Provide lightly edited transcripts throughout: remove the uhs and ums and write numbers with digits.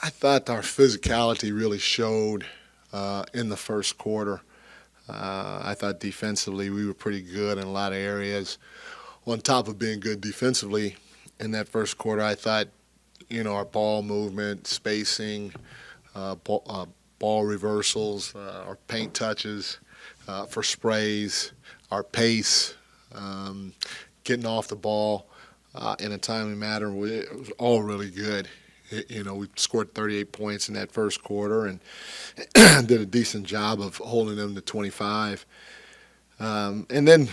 I thought our physicality really showed in the first quarter. I thought defensively we were pretty good in a lot of areas. On top of being good defensively in that first quarter, I thought, our ball movement, spacing, ball reversals, our paint touches for sprays, our pace, getting off the ball in a timely manner, it was all really good. We scored 38 points in that first quarter and did a decent job of holding them to 25. And then,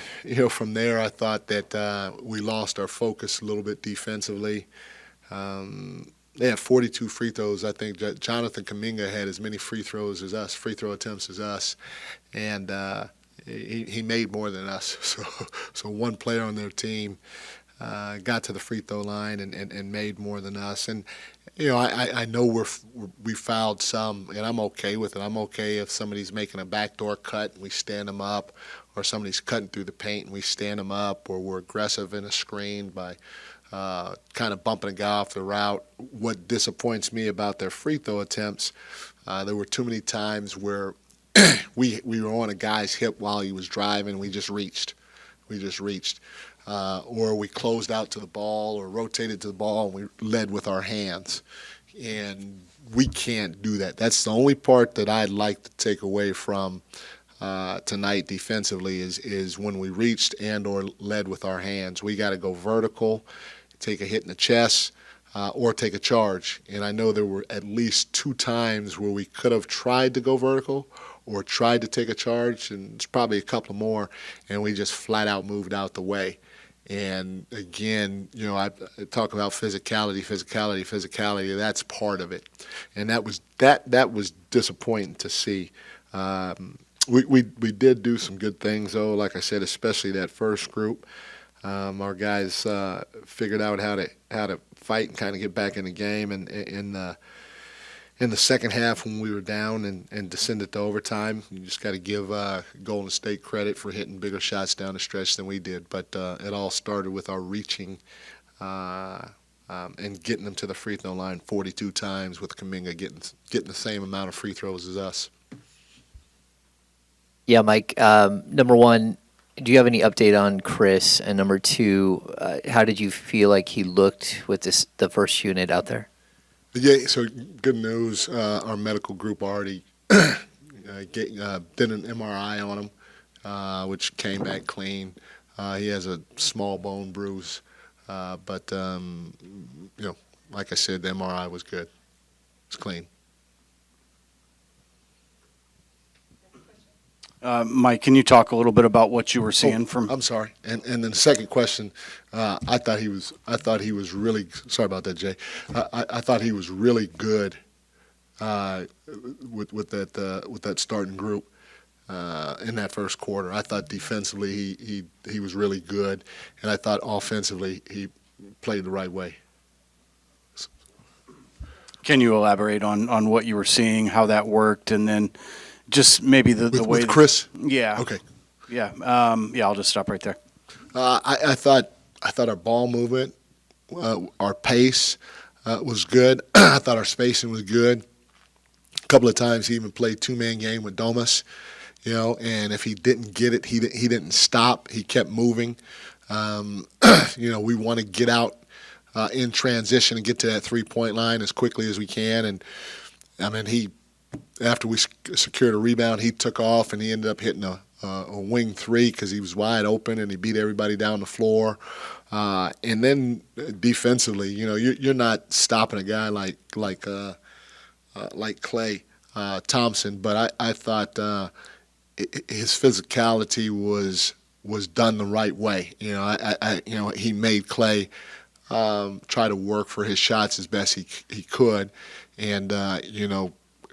from there, I thought that we lost our focus a little bit defensively. They had 42 free throws. I think Jonathan Kuminga had as many free throw attempts as us, and he made more than us. So one player on their team got to the free throw line and made more than us. And I know we fouled some, and I'm okay with it. I'm okay if somebody's making a backdoor cut and we stand them up, or somebody's cutting through the paint and we stand them up, or we're aggressive in a screen by kind of bumping a guy off the route. What disappoints me about their free throw attempts, there were too many times where we were on a guy's hip while he was driving. We just reached. Or we closed out to the ball or rotated to the ball and we led with our hands. And we can't do that. That's the only part that I'd like to take away from tonight defensively is when we reached and or led with our hands. We got to go vertical, take a hit in the chest, or take a charge. And I know there were at least 2 times where we could have tried to go vertical or tried to take a charge, and it's probably a couple more, and we just flat out moved out the way. And again, I talk about physicality. That's part of it, and that was disappointing to see. We did do some good things though. Like I said, especially that first group, our guys figured out how to fight and kind of get back in the game. And in the second half, when we were down and descended to overtime, you just got to give Golden State credit for hitting bigger shots down the stretch than we did. But it all started with our reaching and getting them to the free throw line 42 times, with Kuminga getting the same amount of free throws as us. Yeah, Mike, number one, do you have any update on Chris? And number two, how did you feel like he looked with the first unit out there? Yeah, so good news. Our medical group already did an MRI on him, which came back clean. He has a small bone bruise, but like I said, the MRI was good. It's clean. Mike, can you talk a little bit about what you were seeing from? I'm sorry. And then the second question, I thought he was really. Sorry about that, Jay. I thought he was really good with that starting group in that first quarter. I thought defensively he was really good, and I thought offensively he played the right way. Can you elaborate on what you were seeing, how that worked, and then just maybe the way with Chris? Yeah. Okay. Yeah. I'll just stop right there. I thought our ball movement, our pace was good. I thought our spacing was good. A couple of times he even played 2-man game with Domas, and if he didn't get it, he didn't stop. He kept moving. We want to get out in transition and get to that 3-point line as quickly as we can. And I mean, after we secured a rebound, he took off and he ended up hitting a wing 3 because he was wide open and he beat everybody down the floor. And then defensively, you're not stopping a guy like Klay Thompson, but I thought his physicality was done the right way. He made Klay try to work for his shots as best he could, and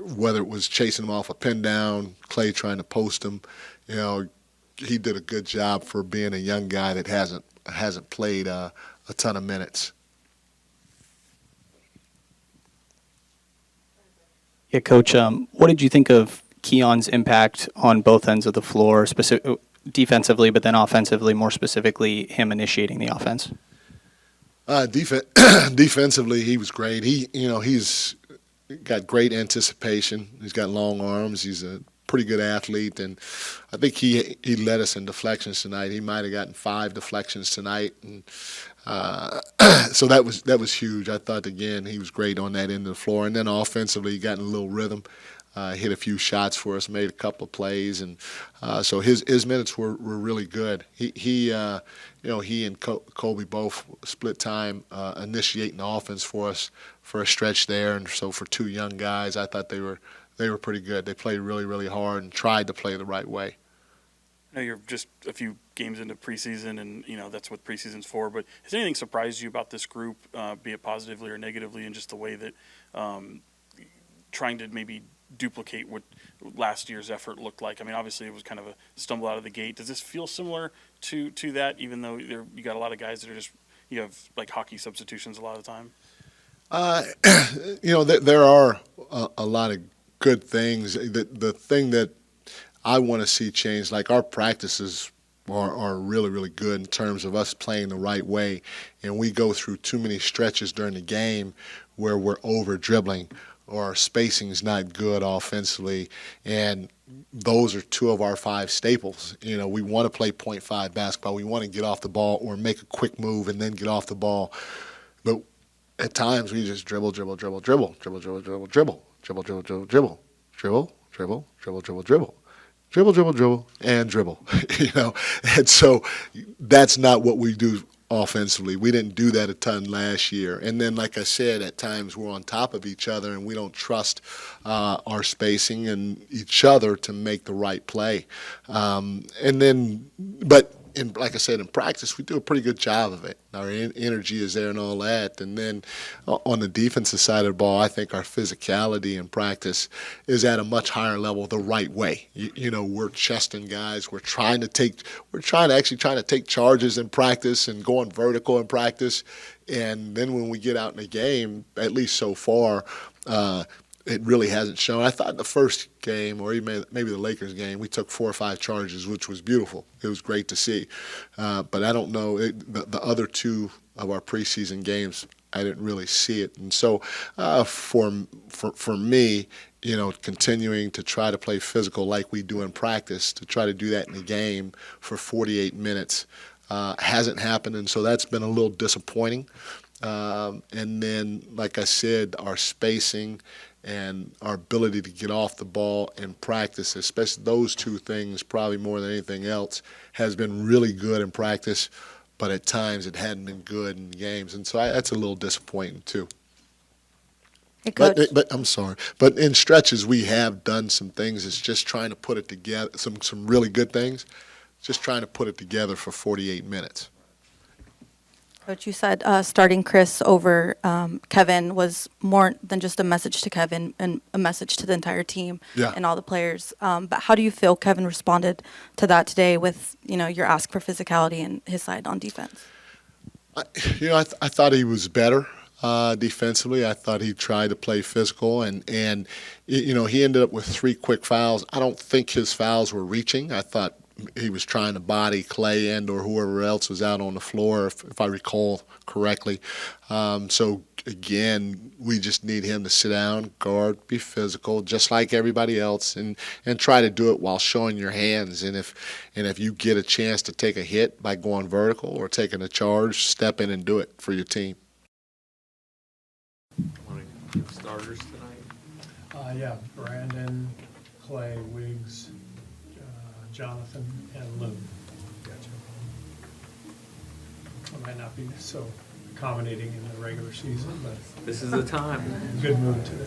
whether it was chasing him off a pin down, Klay trying to post him, he did a good job for being a young guy that hasn't played a ton of minutes. Yeah, Coach, what did you think of Keon's impact on both ends of the floor, defensively, but then offensively, more specifically, him initiating the offense? Defensively, he was great. He's got great anticipation. He's got long arms. He's a pretty good athlete, and I think he led us in deflections tonight. He might have gotten 5 deflections tonight, and so that was huge. I thought again he was great on that end of the floor, and then offensively he got in a little rhythm. Hit a few shots for us, made a couple of plays, and so his minutes were really good. He and Kobe both split time initiating the offense for us for a stretch there, and so for 2 young guys, I thought they were pretty good. They played really, really hard and tried to play the right way. I know you're just a few games into preseason, and that's what preseason's for. But has anything surprised you about this group, be it positively or negatively, in just the way that trying to maybe duplicate what last year's effort looked like? I mean, obviously it was kind of a stumble out of the gate. Does this feel similar to that, even though you got a lot of guys that are just, you have like hockey substitutions a lot of the time? There are a lot of good things. The thing that I want to see change, like our practices are really, really good in terms of us playing the right way, and we go through too many stretches during the game where we're over dribbling or our spacing's not good offensively, and those are 2 of our 5 staples. We want to play 0.5 basketball. We want to get off the ball or make a quick move and then get off the ball. But at times we just dribble, and dribble. And so that's not what we do offensively. We didn't do that a ton last year. And then, like I said, at times we're on top of each other and we don't trust our spacing and each other to make the right play. Like I said, in practice, we do a pretty good job of it. Our energy is there and all that. And then on the defensive side of the ball, I think our physicality in practice is at a much higher level the right way. We're chesting guys. We're trying to take charges in practice and going vertical in practice. And then when we get out in the game, at least so far, it really hasn't shown. I thought in the first game, or even maybe the Lakers game, we took 4 or 5 charges, which was beautiful. It was great to see. But I don't know, the other 2 of our preseason games, I didn't really see it. And so for me, continuing to try to play physical like we do in practice, to try to do that in the game for 48 minutes hasn't happened. And so that's been a little disappointing. And then, like I said, our spacing and our ability to get off the ball in practice, especially those 2 things, probably more than anything else, has been really good in practice, but at times it hadn't been good in games. And so that's a little disappointing too. Hey, Coach. But I'm sorry. But in stretches, we have done some things. It's just trying to put it together, some really good things, just trying to put it together for 48 minutes. Coach, you said starting Chris over Kevin was more than just a message to Kevin and a message to the entire team and all the players. But how do you feel Kevin responded to that today with, your ask for physicality and his side on defense? I thought he was better defensively. I thought he tried to play physical, and he ended up with 3 quick fouls. I don't think his fouls were reaching. I thought he was trying to body Klay and or whoever else was out on the floor, if I recall correctly. So, again, we just need him to sit down, guard, be physical, just like everybody else, and try to do it while showing your hands. And if you get a chance to take a hit by going vertical or taking a charge, step in and do it for your team. Want to give starters tonight? Yeah, Brandon, Klay, Wiggs, Jonathan, and Lou. Gotcha. I might not be so accommodating in the regular season, but This is the time. good mood today.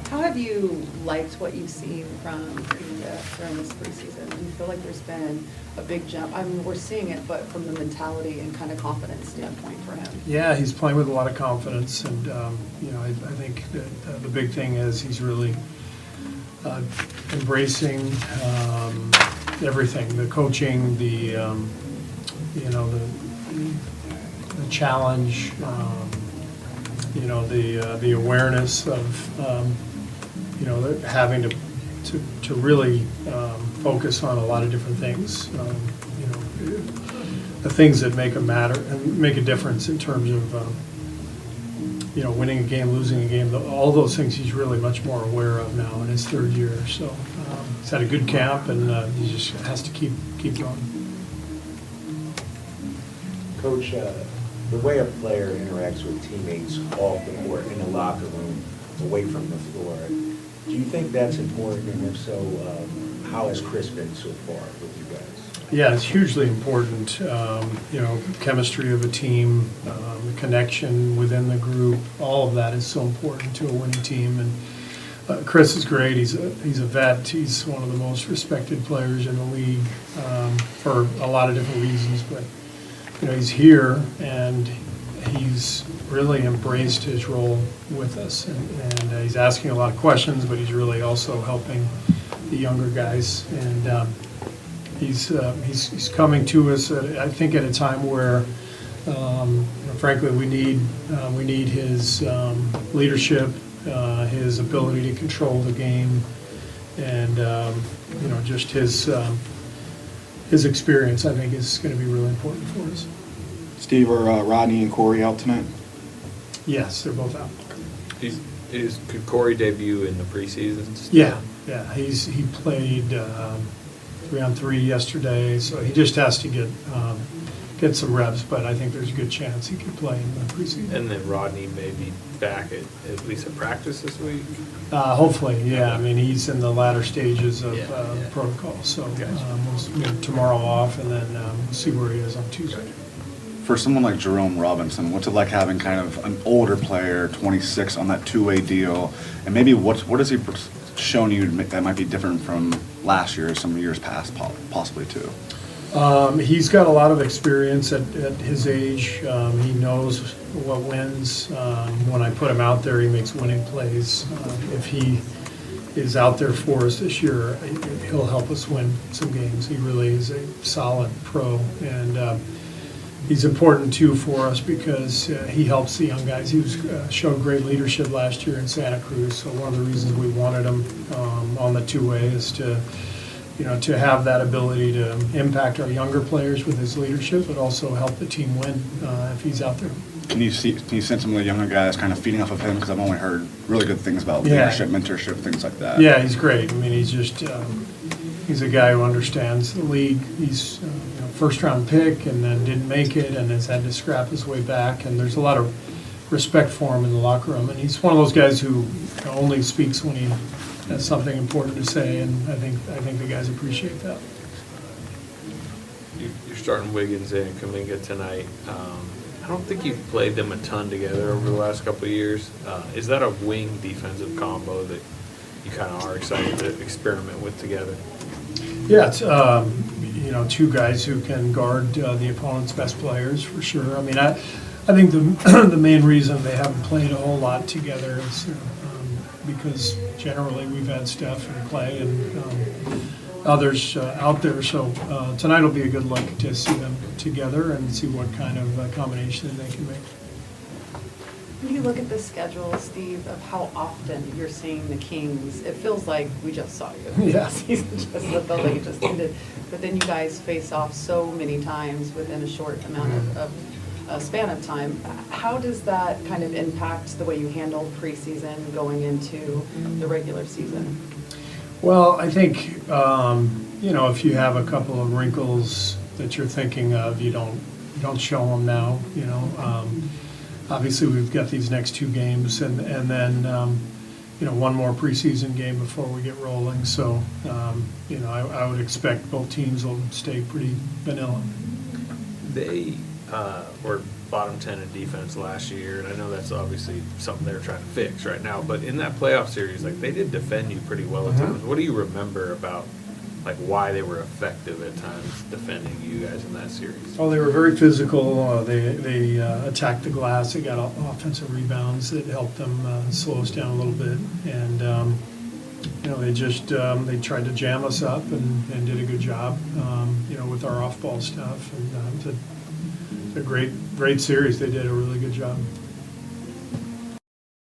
How have you liked what you've seen from Kuminga during this preseason? Do you feel like there's been a big jump? I mean, we're seeing it, but from the mentality and kind of confidence standpoint for him. Yeah, he's playing with a lot of confidence, and I think that the big thing is he's really embracing everything, the coaching, the challenge, the awareness of having to really focus on a lot of different things, the things that make a difference in terms of winning a game, losing a game, all those things he's really much more aware of now in his third year. So he's had a good camp, and he just has to keep going. Coach, the way a player interacts with teammates off the court, in the locker room, away from the floor, do you think that's important? And if so, how has Chris been so far with you guys? Yeah, it's hugely important. Chemistry of a team, the connection within the group, all of that is so important to a winning team. And Chris is great. He's a vet. He's one of the most respected players in the league for a lot of different reasons. But he's here, and he's really embraced his role with us. And he's asking a lot of questions, but he's really also helping the younger guys. And he's coming to us, I think, at a time where, frankly, we need his leadership, his ability to control the game, and just his experience. I think is going to be really important for us. Steve, are Rodney and Cory out tonight? Yes, they're both out. Could Cory debut in the preseason? Yeah. He played 3-on-3 yesterday, so he just has to get some reps. But I think there's a good chance he could play in the preseason. And then Rodney may be back at least at practice this week. Hopefully, yeah. I mean, he's in the latter stages of protocol, so we'll tomorrow off, and then we'll see where he is on Tuesday. For someone like Jerome Robinson, what's it like having kind of an older player, 26, on that two-way deal? And maybe what has he shown you that might be different from last year or some years past, possibly too? He's got a lot of experience at his age. He knows what wins. When I put him out there, he makes winning plays. If he is out there for us this year, he'll help us win some games. He really is a solid pro, and he's important too for us because he helps the young guys. He showed great leadership last year in Santa Cruz, so one of the reasons we wanted him on the two-way is to have that ability to impact our younger players with his leadership, but also help the team win if he's out there. Can you sense some of the younger guys kind of feeding off of him? Because I've only heard really good things about leadership, mentorship, things like that. Yeah, he's great. I mean, he's just he's a guy who understands the league. He's first-round pick and then didn't make it and has had to scrap his way back. And there's a lot of respect for him in the locker room. And he's one of those guys who only speaks when he has something important to say. And I think the guys appreciate that. You're starting Wiggins and Kuminga tonight. I don't think you've played them a ton together over the last couple of years. Is that a wing defensive combo that you kind of are excited to experiment with together? Yeah, it's two guys who can guard the opponent's best players for sure. I mean, I think the main reason they haven't played a whole lot together is because generally we've had Steph and Klay and others out there. So tonight will be a good look to see them together and see what kind of combination they can make. When you look at the schedule, Steve, of how often you're seeing the Kings, it feels like we just saw you. Yeah. Season just felt like it just ended. But then you guys face off so many times within a short amount of span of time. How does that kind of impact the way you handle preseason going into the regular season? Well, I think, if you have a couple of wrinkles that you're thinking of, you don't show them now, Obviously, we've got these next two games and then, one more preseason game before we get rolling. So, I would expect both teams will stay pretty vanilla. They were bottom 10 in defense last year, and I know that's obviously something they're trying to fix right now. But in that playoff series, they did defend you pretty well at times. What do you remember about why they were effective at times defending you guys in that series? Oh, they were very physical. They attacked the glass. They got offensive rebounds that helped them slow us down a little bit. And, they tried to jam us up and did a good job, with our off-ball stuff. And it's a great series. They did a really good job.